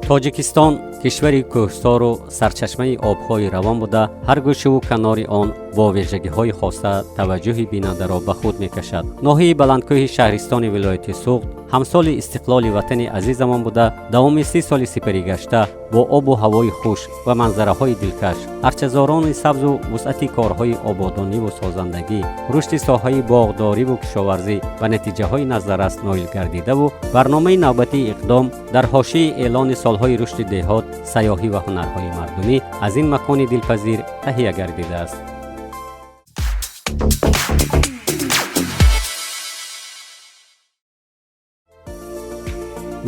тоҷикистон кишвари кӯҳстору сарчашмаи обҳои равон буда, ҳар гӯшаву канори он бо вежагиҳои хоса таваҷҷӯҳи бинандаро ба худ мекашад. ноҳияи баландкӯҳи шаҳристони вилояти Суғд ҳамсоли истиқлоли ватани азизамон буда, давоми 30 соли сипарӣ гашта бо обу ҳавои хуш ва манзараҳои дилкаш, арчазорони сабзу вусъати корҳои ободониву созандагӣ, рушди соҳаи боғдориву кишоварзӣ ва натиҷаҳои назаррас ноил гардидаву барномаи навбатии иқдом дар ҳошияи эълони солҳои рушди деҳот, сайёҳӣ ва ҳунарҳои мардумӣ аз ин макони дилпазир таҳия гардидааст.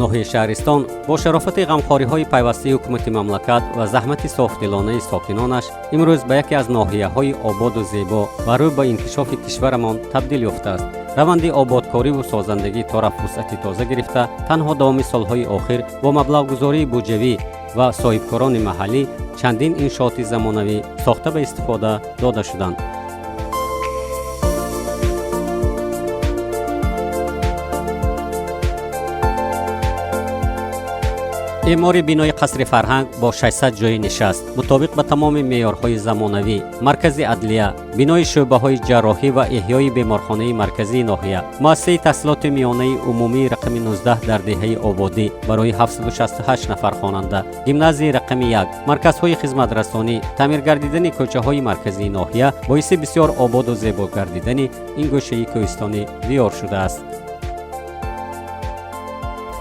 ноҳияи шаҳристон бо шарофати ғамхориҳои пайвастаи ҳукумати мамлакат ва заҳмати софдилонаи сокинонаш имрӯз ба яке аз ноҳияҳои ободу зебо ва рӯ ба инкишофи кишварамон табдил ёфтааст. раванди ободкориву созандагӣ то рафт вусъати тоза гирифта, танҳо давоми солҳои охир бо маблағгузории буҷавӣ ва соҳибкорони маҳаллӣ чандин иншооти замонавӣ сохта ба истифода дода шуданд. эъмори бинои қасри фарҳанг бо 600 ҷойи нишаст мутобиқ ба тамоми меъёрҳои замонавӣ, маркази адлия, бинои шӯъбаҳои ҷарроҳӣ ва иҳёи беморхонаи марказии ноҳия, муассисаи таҳсилоти миёнаи умумии рақами 19 дар деҳаи ободӣ барои 768 нафар хонанда, гимназияи рақами 1, марказҳои хизматрасонӣ, таъмир гардидани кӯчаҳои марказии ноҳия боиси бисёр ободу зебо гардидани ин гӯшаи кӯҳистонӣ диёр шудааст.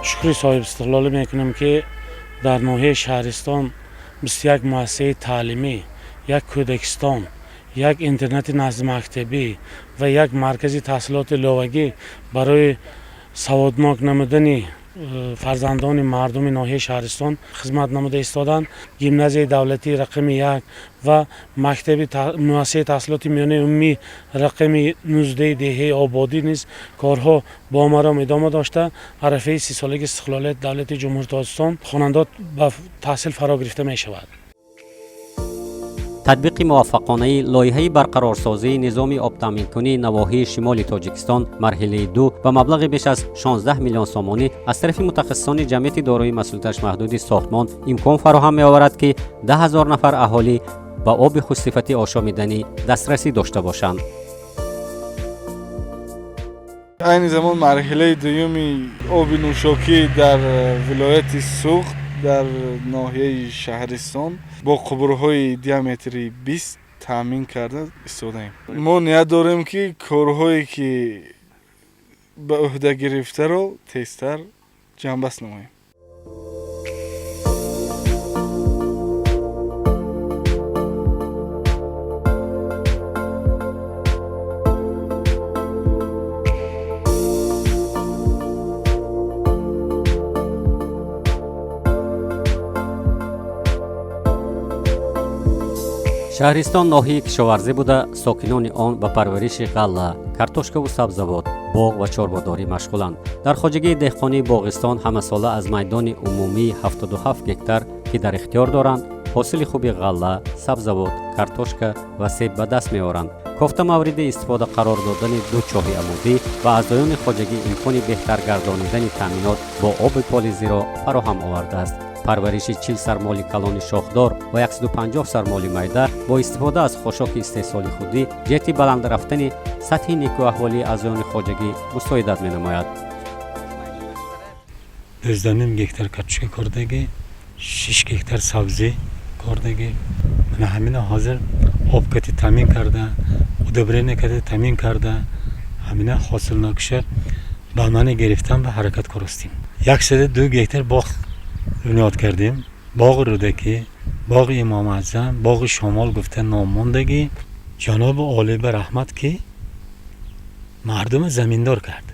шукри соҳибистиқлолӣ мекунем ки дар ноҳияи шаҳристон 21 муассисаи таълимӣ, як кӯдакистон, як интернати назди мактабӣ ва як маркази таҳсилоти иловагӣ барои саводнок намудани фарзандони мардуми ноҳияи шаҳристон хизмат намуда истоданд. гимназияи давлатии рақами 1 ва мактаби муассисаи таҳсилоти миёнаи умумии рақами 19 деҳаи ободӣ низ корҳо бо омаром идома дошта, арафаи 30 солаги истиқлолияти давлати ҷумҳури Тоҷикистон хонандот ба таҳсил фаро гирифта мешавад. татбиқи муваффақонаи лоиҳаи барқарорсозии низоми обтаъминкунии навоҳии шимоли Тоҷикистон марҳилаи 2 ба маблағи беш аз 16 миллион сомонӣ аз тарафи мутахассисони ҷамъияти дорои масъулияташ маҳдуди сохтмон имкон фароҳам меоварад ки 10,000 нафар аҳолӣ ба оби хушсифати ошомиданӣ дастрасӣ дошта бошанд. айни замон марҳилаи дуюми оби нӯшокӣ дар вилояти Суғд дар ноҳияи шаҳристон бо қубурҳои диаметри 20 таъмин карда истодаем. мо ният дорем ки корҳое ки ба ӯҳда гирифтаро тезтар ҷамъбаст намоем. шаҳристон ноҳияи кишоварзӣ буда, сокинони он ба парвариши ғалла, картошкаву сабзавот, боғ ва чорбодорӣ машғуланд. дар хоҷагии деҳқонии Боғистон ҳамасола аз майдони умумии 77 гектар ки дар ихтиёр доранд, ҳосили хуби ғалла, сабзавот, картошка ва себ ба даст меоранд. кофта мавриди истифода қарор додани 2 чоҳи амудӣ ва аъзоёни хоҷагӣ имкони беҳтар гардонидани таъминот бо оби полизиро фароҳам овардааст. парвариши 40 сармоли калони шохдор ва 150 сармоли майда бо истифода аз хошоки истеҳсоли худӣ ҷеҳати баланд рафтани сатҳи некӯаҳволии аъзоёни хоҷагӣ мусоидат менамояд. 12 гектар картошка кордагӣ, 6 гектар сабзӣ кордагӣ. мана ҳамина ҳозир обкати таъмин карда, удобрение кати таъмин карда, ҳамина ҳосил накуша ба мани гирифтан ба ҳаракат коростем. 102 гектар боғ бунёд кардем. боғи рӯдакӣ, боғи имомаъзам, боғи шомол гуфта номондагӣ, جناب عالی به رحمت که مردم زمیندار کرد.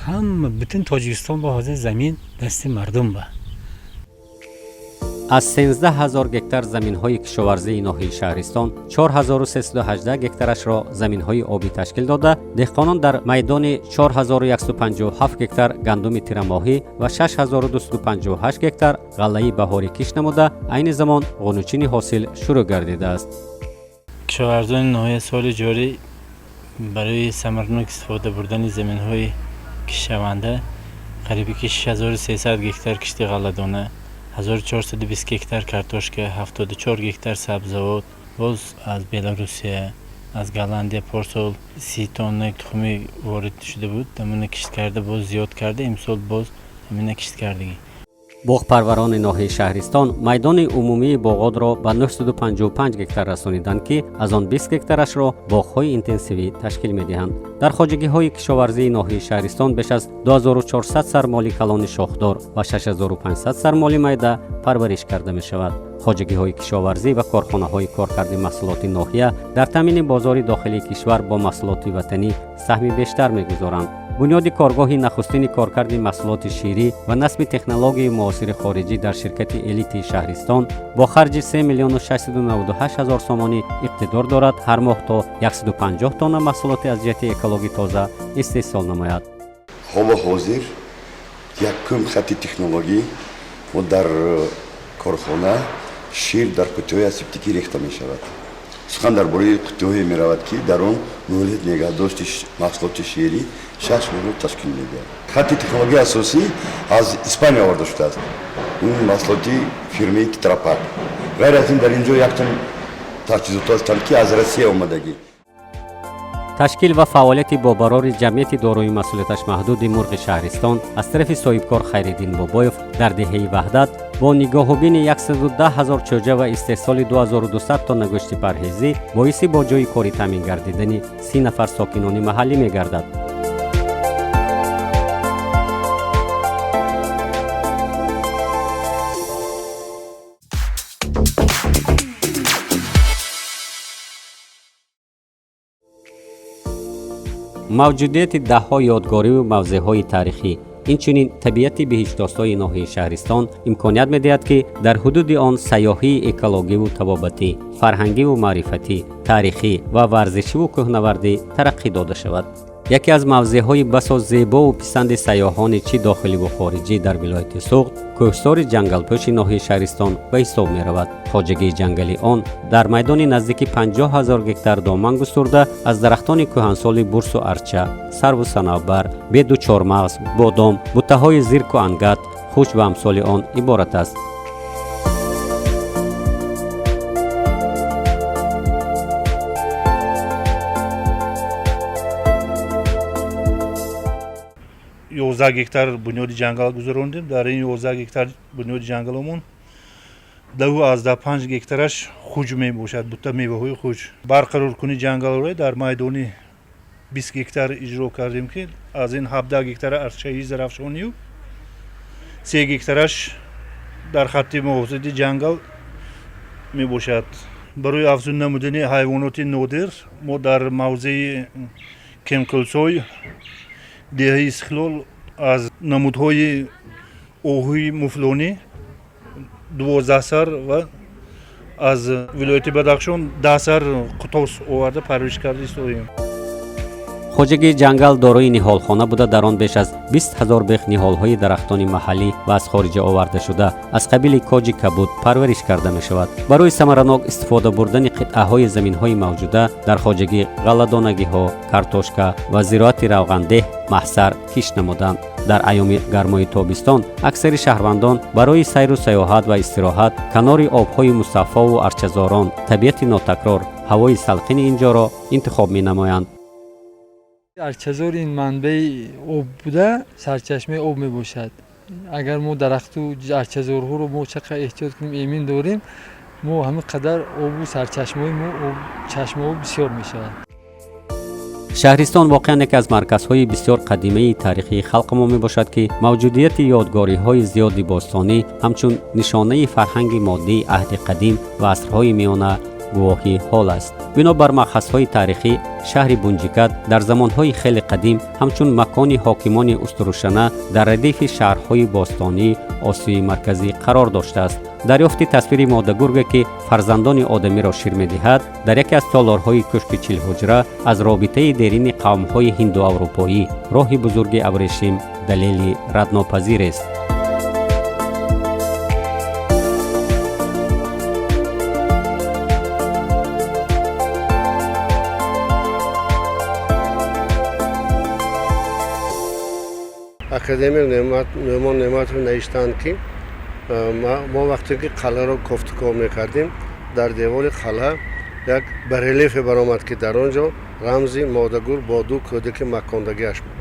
هم بتن تاجیکستان با حاضر زمین دست مردم با. از 13000 گکتار زمین‌های کشاورزی ناحیه شهرستان 4318 گکتارش را زمین‌های آبی تشکیل داده، دهقانان در میدان 4157 گکتار گندم تیرماهی و 6258 گکتار غله‌ای بهاری کش نموده، عین زمان غنوچین حاصل شروع گردیده است. کشاورزان ناحیه سال جاری برای ثمرناک استفاده بردن زمین‌های کشاونده قریب 6300 گکتار کشت غله‌دانه، 1420 گکتار کارتوشکا، 74 گکتار سبزیجات، باز از بلاروسیه، از گالندیا پارسال 30 تن تخمی وارد شده بود. همین کشت کرده باز زیاد کرده، امسال باز همین کشت کردگی. باغپروران ناحیه شهرستان میدان عمومی باغات را به 955 گکتار رسانیدند که از آن 20 گکتارش را باغ‌های اینتنسیوی تشکیل می‌دهند. در خواجگی‌های کشاورزی ناحیه شهرستان بیش از 2400 سرمالی کلان شاخدار و 6500 سرمالی میده پرورش کرده می‌شود. خواجگی‌های کشاورزی و کارخانه‌های کارکرد محصولات ناحیه در تامین بازار داخلی کشور با محصولات وطنی سهم بیشتر می‌گذارند. بنیاد کارگاه نخستین کارکرد محصولات شیری و نصب تکنولوژی معاصر خارجی در شرکت الیت شهرستان با خرج 3,698,000 سامانی اقتدار دارد هر ماه تا 150 تن محصولات از جهت اکولوژی تازه استحصال نماید. حالا حاضر یک خط تکنولوژی و در کارخانه شیر در قطعه اسپتیکی ریخته می شود. سخن درباره قطعه می رود که در آن مولد نگهداشت محصولات شیری 6 مورد تشکیل می‌دهد. خط تکنولوژی اساسی از اسپانیا آورده شده است. این محصولات فرمی تراپاک. غیر از این در اینجا یک تن تجهیزات هستند که از روسیه آمدگی. تشکیل و فعالیت با برار جمعیت دارای مسئولیتش محدود مرغ شهرستان از طرف صاحبکار خیرالدین بابایف در دهه وحدت با نگاهبین 110,000 چوجه و استحصال 2200 تن گوشت پرهیزی باعث با جای کاری تامین گردیدن 30 نفر ساکنان محلی می‌گردد. موجودیت ده‌ها یادگاری و موضع‌های تاریخی اینچنین طبیعت بهشت‌آسای ناحیه شهرستان امکانیت می‌دهد که در حدود آن سیاحی اکولوژی و طبابتی، فرهنگی و معرفتی، تاریخی و ورزشی و کوهنوردی ترقی داده شود. یکی از موضع‌های بسا زیبا و پسند سیاحان چه داخلی و خارجی در ولایت سوخت کوهسار جنگلپوش ناحیه شهرستان به حساب می‌رود. خواجگی جنگلی آن در میدان نزدیک 50,000 گکتار دامن گسترده از درختان کهنسال برس و ارچه، سرو و صنوبر، بید و چارمغز، بادام، بوته‌های زیرک و انگت، خوش و امثال آن عبارت است. یازده گکتار بنیاد جنگل گذراندیم. در این 11 گکتار بنیاد جنگلمون 5 گکتارش خوج می باشد، بوته میوه‌های خوج. برقرار کنی جنگل رو در میدان 20 گکتار اجرا کردیم که از این 17 گکتار ارچه‌ای زرافشانی و 3 گکتارش در خط محافظت جنگل می باشد. برای افزون نمودن حیوانات نادر ما در موضع کمکلسوی دهه استقلال از نمودهای آهوی مفلونی 12 سر و از ولایت بدخشان 10 سر قطاس آورده پرورش کرده استیم. خواجگی جنگل دارای نهالخانه بوده. در آن بیش از 20,000 بیخ نهال‌های درختان محلی و از خارج آورده شده از قبیل کاج کبود پرورش کرده می شود. برای ثمرناک استفاده بردن قطعه‌های زمین‌های موجوده در خواجگی غله‌دانگی‌ها، کارتوشکا و زراعت روغنده محصر کش نمودند. در ایام گرمای تابستان اکثر شهروندان برای سیر و سیاحت و استراحت کنار آب‌های مصفا و ارچه‌زاران، طبیعت ناتکرار، هوای سلخن اینجا را انتخاب می‌نمایند. ارچه‌زار این منبع آب بوده، سرچشمه آب می باشد. اگر ما درخت و ارچه‌زارها رو ما چقدر احتیاط کنیم ایمن داریم، ما همه قدر آب و سرچشمه ما آب چشمه آب بسیار می شود. شهرستان واقعا یک از مرکزهای بسیار قدیمی تاریخی خلق ما می باشد که موجودیت یادگاری‌های زیادی باستانی همچون نشانه فرهنگ مادی عهد قدیم و عصرهای میانه گواهی حال است. بنابر مبحث‌های تاریخی، شهر بونجیکت در زمانهای خیلی قدیم همچون مکان حاکمان استروشنه در ردیف شهرهای باستانی آسیای مرکزی قرار داشته است. دریافت تصویر ماده گرگ که فرزندان آدمی را شیر می‌دهد در یکی از تالارهای کشک 40 حجره از رابطه دیرین قوم‌های هندو اروپایی راه بزرگ ابریشم دلیل ردناپذیر است. академия Нӯмон Неъматов навиштанд ки мо вақте ки қаларо кофтукор мекардем дар девори қала як барелефе баромад ки дар он ҷо рамзи модагур бо ду кӯдаки макондагиаш буд.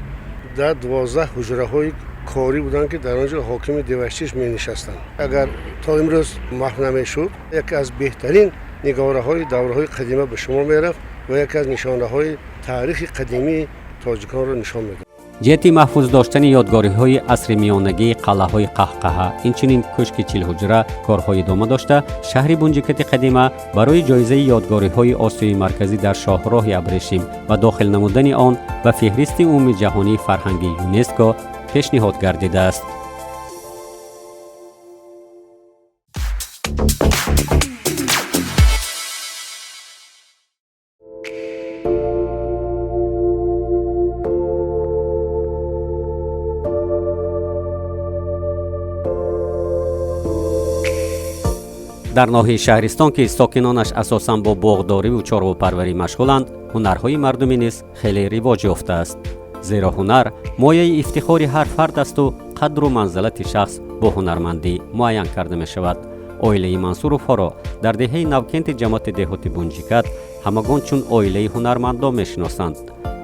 дар 12 ҳуҷраҳои корӣ буданд ки дар он ҷо ҳокими деваштиш менишастанд. агар то имрӯз маҳв намешуд, яке аз беҳтарин нигораҳои давраҳои қадима ба шумор мерафт ва яке аз нишонаҳои таърихи қадимии тоҷиконро нишон медод. جهت محفوظ داشتن یادگاری‌های عصر میانگی قلعه‌های قهقه اینچنین کشک 40 حجره کارهای ادامه داشته، شهر بونجیکت قدیمه برای جایزه یادگاری‌های آسیای مرکزی در شاهراه ابریشم و داخل نمودن آن به فهرست عمومی جهانی فرهنگی یونسکو پیشنهاد گردیده است. در ناحیه شهرستان که ساکنانش اساساً با باغداری و چارواپروری مشغولند، هنرهای مردمی نیز خیلی رواج یافته است. زیرا هنر مایه افتخار هر فرد است و قدر و منزلت شخص با هنرمندی معین کرده می شود. عائله منصوروف را در دهه نوکنت جماعت دهات بونجیکت همگان چون عائله هنرمندان می شناسند.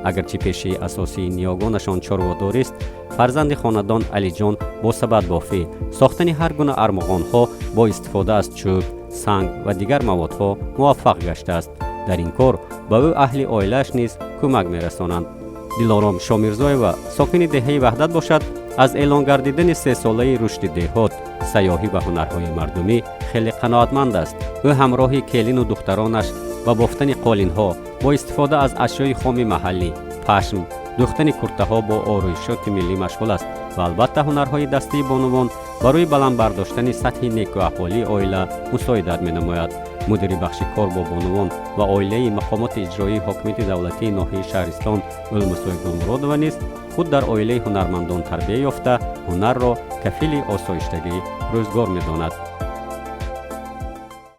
اگرچه پیشه اساسی نیاگانشان چاروداری است، فرزند خاندان علی جان با سبد بافی ساختن هر گونه ارمغان‌ها با استفاده از چوب، سنگ و دیگر موادها موفق گشته است. در این کار به او اهل عائله‌اش نیز کمک می‌رسانند. دلارام شامیرزایوا ساکن دهه وحدت باشد، از اعلان گردیدن 3 ساله رشد دهات، سیاحی و هنرهای مردمی خیلی قناعتمند است. او همراه کلین و دخترانش با بافتن قالین‌ها با استفاده از اشیای خام محلی، پشم، دوختن کرته‌ها با آرایشات ملی مشغول است و البته هنرهای دستی بانوان برای بلند برداشتن سطح نیک و احوالی عائله مساعدت می‌نماید. مدیر بخش کار با بانوان و عائله مقامات اجرایی حاکمیت دولتی ناحیه شهرستان المسای گلمرادова نیز خود در عائله هنرمندان تربیت یافته هنر را کفیل آسایشتگی روزگار می‌داند.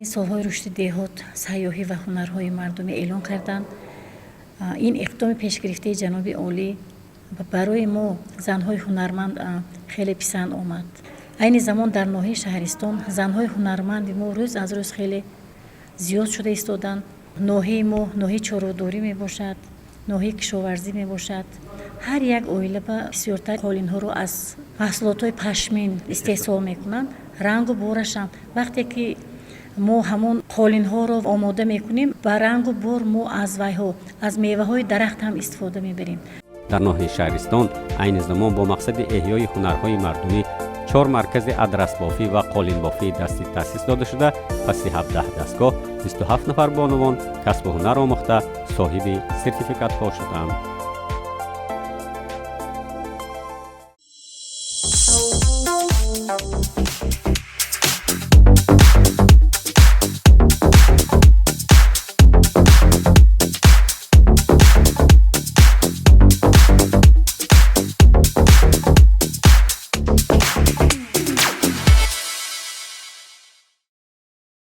سالهای رشد دهات، سیاحی و هنرهای مردمی اعلان کردند. این اقدام پیشگرفته جناب عالی برای ما زنهای هنرمند خیلی پسند آمد. این زمان در ناحیه شهرستان زنهای هنرمند ما روز از روز خیلی زیاد شده ایستادند. ناحیه ما ناحیه چاروداری می باشد، ناحیه کشاورزی می باشد. هر یک عائله بسیارتر قالین‌ها رو از محصولات پشمین استحصال میکنند. رنگ و بارش هم وقتی که ما همون قالین‌ها رو آماده میکنیم، با رنگ و بار ما از ویها از میوه‌های درخت هم استفاده میبریم. در ناحیه شهرستان عین زمان با مقصد احیای هنرهای مردمی 4 مرکز ادرس بافی و قالین بافی دستی تأسیس داده شده. پس 17 دستگاه 27 نفر بانوان کسب هنر آموخته صاحب سرتیفیکات ها شدند.